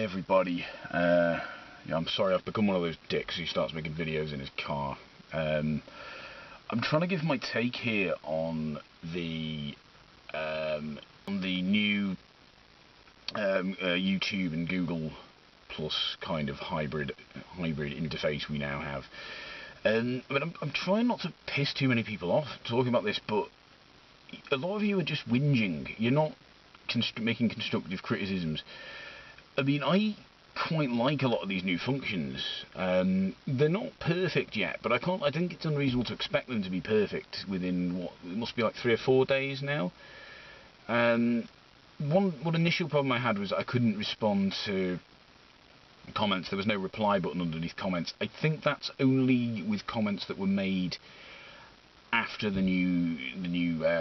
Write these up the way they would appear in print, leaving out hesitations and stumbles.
everybody. Yeah, I'm sorry, I've become one of those dicks who starts making videos in his car. I'm trying to give my take here on the new YouTube and Google Plus kind of hybrid interface we now have. I mean, I'm trying not to piss too many people off talking about this, but a lot of you are just whinging. You're not making constructive criticisms. I mean, I quite like a lot of these new functions. They're not perfect yet, but I think it's unreasonable to expect them to be perfect within what it must be like 3 or 4 days now. One initial problem I had was I couldn't respond to comments. There was no reply button underneath comments. I think that's only with comments that were made after the new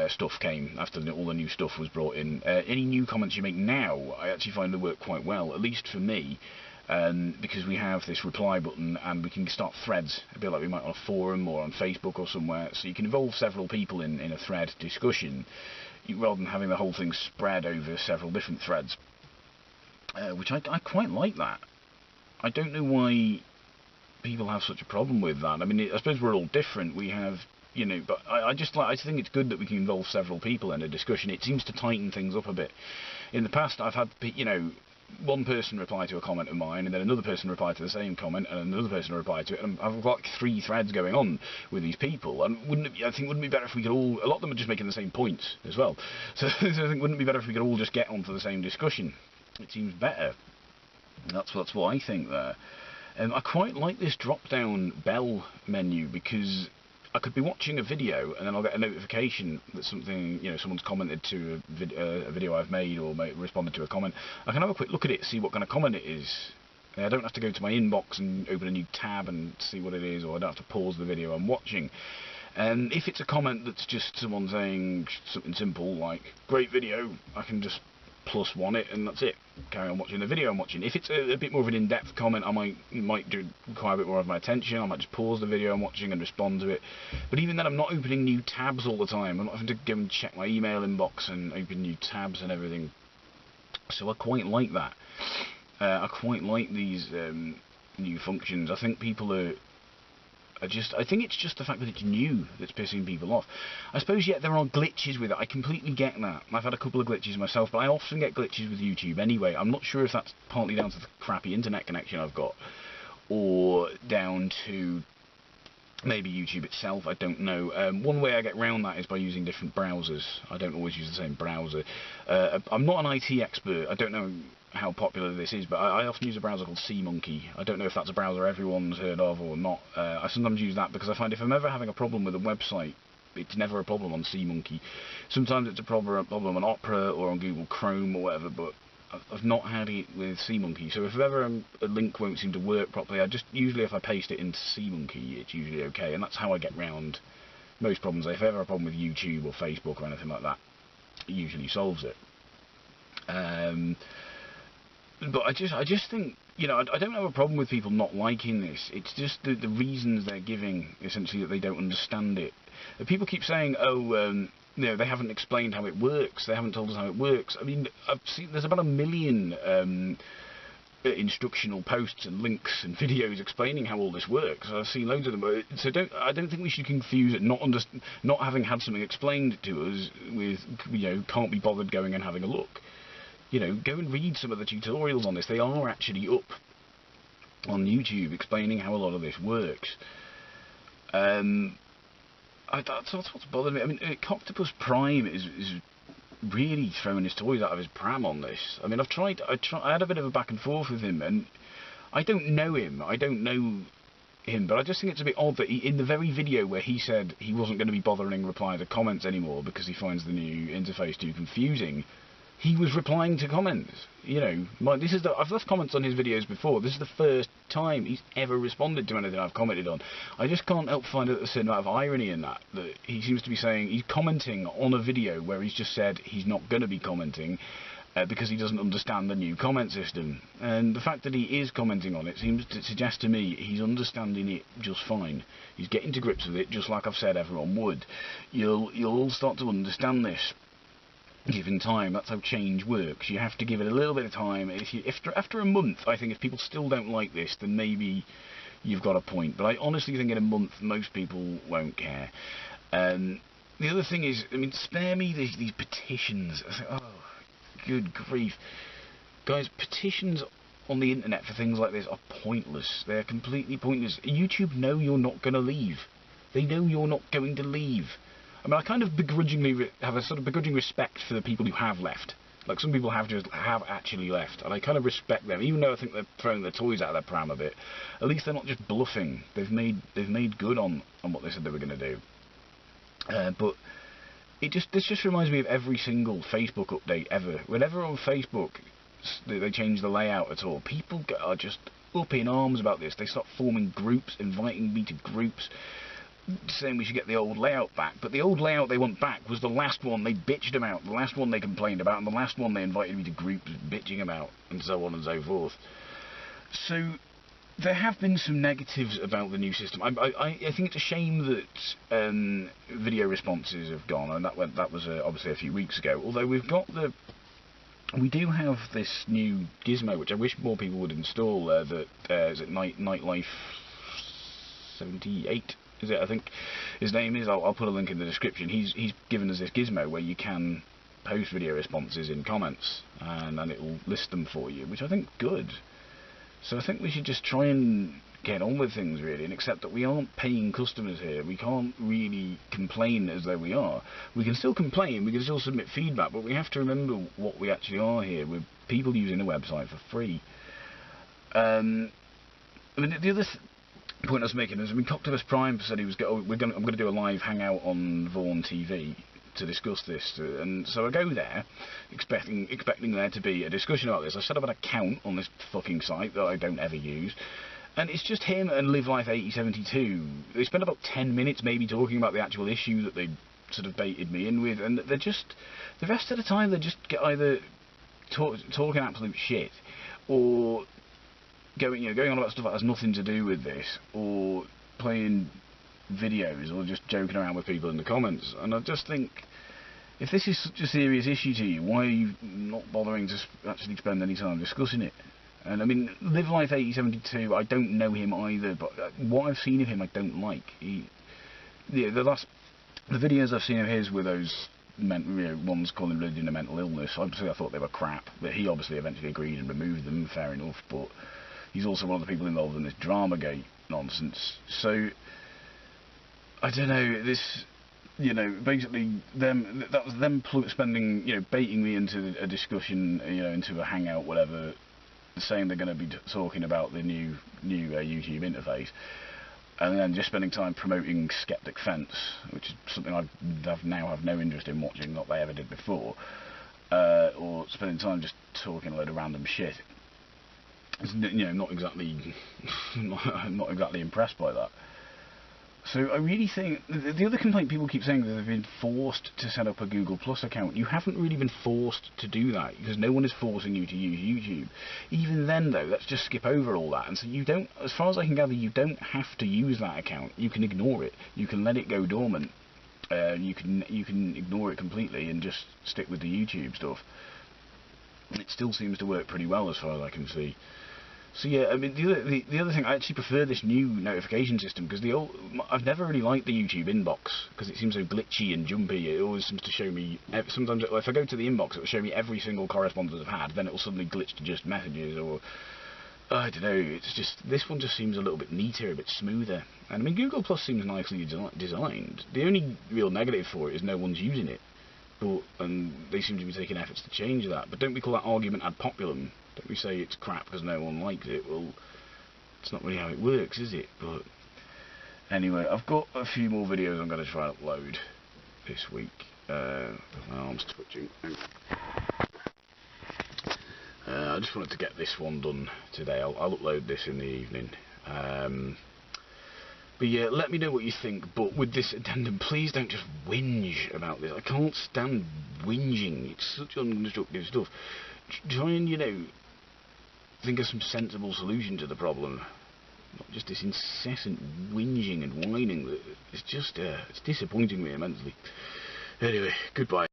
stuff came, after all the new stuff was brought in. Any new comments you make now, I actually find they work quite well, at least for me, because we have this reply button and we can start threads, a bit like we might on a forum or on Facebook or somewhere, so you can involve several people in a thread discussion, rather than having the whole thing spread over several different threads, which I quite like that. I don't know why people have such a problem with that. I mean, I suppose we're all different, we have, you know, but I think it's good that we can involve several people in a discussion. It seems to tighten things up a bit. In the past, I've had, you know, one person reply to a comment of mine, and then another person reply to the same comment, and another person reply to it, and I've got like 3 threads going on with these people. And wouldn't it be better if we could all? A lot of them are just making the same points as well. So I think wouldn't it be better if we could all just get onto the same discussion? It seems better. That's what I think there. I quite like this drop-down bell menu, because I could be watching a video and then I'll get a notification that something, you know, someone's commented to a video I've made, or responded to a comment. I can have a quick look at it, see what kind of comment it is. I don't have to go to my inbox and open a new tab and see what it is, or I don't have to pause the video I'm watching. And if it's a comment that's just someone saying something simple like, great video, I can just +1 it and that's it, carry on watching the video I'm watching. If it's a bit more of an in-depth comment, I might require a bit more of my attention. I might just pause the video I'm watching and respond to it. But even then, I'm not opening new tabs all the time. I'm not having to go and check my email inbox and open new tabs and everything. So I quite like that. I quite like these new functions. I think people are I think it's just the fact that it's new that's pissing people off. I suppose, yeah, there are glitches with it. I completely get that. I've had a couple of glitches myself, but I often get glitches with YouTube anyway. I'm not sure if that's partly down to the crappy internet connection I've got, or down to maybe YouTube itself. I don't know. One way I get around that is by using different browsers. I don't always use the same browser. I'm not an IT expert. I don't know how popular this is, but I often use a browser called SeaMonkey. I don't know if that's a browser everyone's heard of or not. I sometimes use that because I find if I'm ever having a problem with a website, it's never a problem on SeaMonkey. Sometimes it's a problem on Opera or on Google Chrome or whatever, but I've not had it with SeaMonkey. So if ever a link won't seem to work properly, usually if I paste it into SeaMonkey, it's usually okay, and that's how I get round most problems. If ever a problem with YouTube or Facebook or anything like that, it usually solves it. But I just think, you know, I don't have a problem with people not liking this. It's just the reasons they're giving, essentially, that they don't understand it. People keep saying, oh, you know, they haven't explained how it works. They haven't told us how it works. I mean, I've seen there's about 1 million instructional posts and links and videos explaining how all this works. I've seen loads of them. So I don't think we should confuse it not having had something explained to us with, you know, can't be bothered going and having a look. You know, go and read some of the tutorials on this. They are actually up on YouTube explaining how a lot of this works. That's what's bothered me. I mean, Coctopus Prime is really throwing his toys out of his pram on this. I mean, I had a bit of a back and forth with him, and I don't know him, but I just think it's a bit odd that in the very video where he said he wasn't going to be bothering replying to comments anymore because he finds the new interface too confusing, he was replying to comments. You know, I've left comments on his videos before. This is the first time he's ever responded to anything I've commented on. I just can't help find a certain amount of irony in that he seems to be saying he's commenting on a video where he's just said he's not going to be commenting because he doesn't understand the new comment system. And the fact that he is commenting on it seems to suggest to me he's understanding it just fine. He's getting to grips with it, just like I've said everyone would. You'll all start to understand this given time. That's how change works. You have to give it a little bit of time. After a month, I think if people still don't like this, then maybe you've got a point. But I honestly think in a month, most people won't care. The other thing is, I mean, spare me these petitions. Oh, good grief. Guys, petitions on the internet for things like this are pointless. They're completely pointless. YouTube know you're not going to leave. They know you're not going to leave. I mean, I kind of begrudgingly have a sort of begrudging respect for the people who have left. Like, some people have actually left, and I kind of respect them, even though I think they're throwing their toys out of their pram a bit. At least they're not just bluffing. They've made good on what they said they were going to do. But this just reminds me of every single Facebook update ever. Whenever on Facebook they change the layout at all, people are just up in arms about this. They start forming groups, inviting me to groups, saying we should get the old layout back. But the old layout they want back was the last one they bitched about, the last one they complained about, and the last one they invited me to groups bitching about, and so on and so forth. So there have been some negatives about the new system. I think it's a shame that video responses have gone, and that was obviously a few weeks ago. Although we do have this new gizmo, which I wish more people would install. That is it Nightlife 78. Is it? I think his name is. I'll put a link in the description. He's given us this gizmo where you can post video responses in comments, and it will list them for you, which I think is good. So I think we should just try and get on with things, really, and accept that we aren't paying customers here. We can't really complain as though we are. We can still complain, we can still submit feedback, but we have to remember what we actually are here. We're people using a website for free. I mean, the other point I was making is, I mean, Coctopus Prime said I'm going to do a live hangout on Vaughan TV to discuss this, and so I go there expecting there to be a discussion about this. I set up an account on this fucking site that I don't ever use, and it's just him and LiveLife8072. They spend about 10 minutes maybe talking about the actual issue that they sort of baited me in with, and they're just, the rest of the time they're just either talking absolute shit, or going on about stuff that has nothing to do with this, or playing videos, or just joking around with people in the comments. And I just think, if this is such a serious issue to you, why are you not bothering to actually spend any time discussing it? And I mean, LiveLife8072, I don't know him either, but what I've seen of him I don't like. The videos I've seen of his were those ones calling religion a mental illness. Obviously I thought they were crap, but he obviously eventually agreed and removed them, fair enough, but he's also one of the people involved in this Dramagate nonsense. So I don't know, this, basically that was them spending, baiting me into a discussion, into a hangout, whatever, saying they're going to be talking about the new YouTube interface, and then just spending time promoting Skeptic Fence, which is something I now have no interest in watching, not they ever did before, or spending time just talking a load of random shit. It's, not exactly not exactly impressed by that. So I really think the other complaint people keep saying is that they've been forced to set up a Google Plus account. You haven't really been forced to do that, because no one is forcing you to use YouTube. Even then, though, let's just skip over all that. And so you don't, as far as I can gather, you don't have to use that account. You can ignore it. You can let it go dormant. You can ignore it completely and just stick with the YouTube stuff. It still seems to work pretty well as far as I can see. So yeah, I mean, the other thing, I actually prefer this new notification system, because I've never really liked the YouTube inbox, because it seems so glitchy and jumpy. It always seems to show me, sometimes if I go to the inbox, it will show me every single correspondence I've had, then it will suddenly glitch to just messages, or I don't know, it's just, this one just seems a little bit neater, a bit smoother. And I mean, Google Plus seems nicely designed. The only real negative for it is no one's using it, and they seem to be taking efforts to change that. But don't we call that argument ad populum? Don't we say it's crap because no one likes it? Well, it's not really how it works, is it? But anyway, I've got a few more videos I'm going to try and upload this week. My arm's twitching. I just wanted to get this one done today. I'll upload this in the evening. But yeah, let me know what you think. But with this addendum, please don't just whinge about this. I can't stand whinging. It's such unconstructive stuff. Try and, think of some sensible solution to the problem. Not just this incessant whinging and whining. It's just, it's disappointing me immensely. Anyway, goodbye.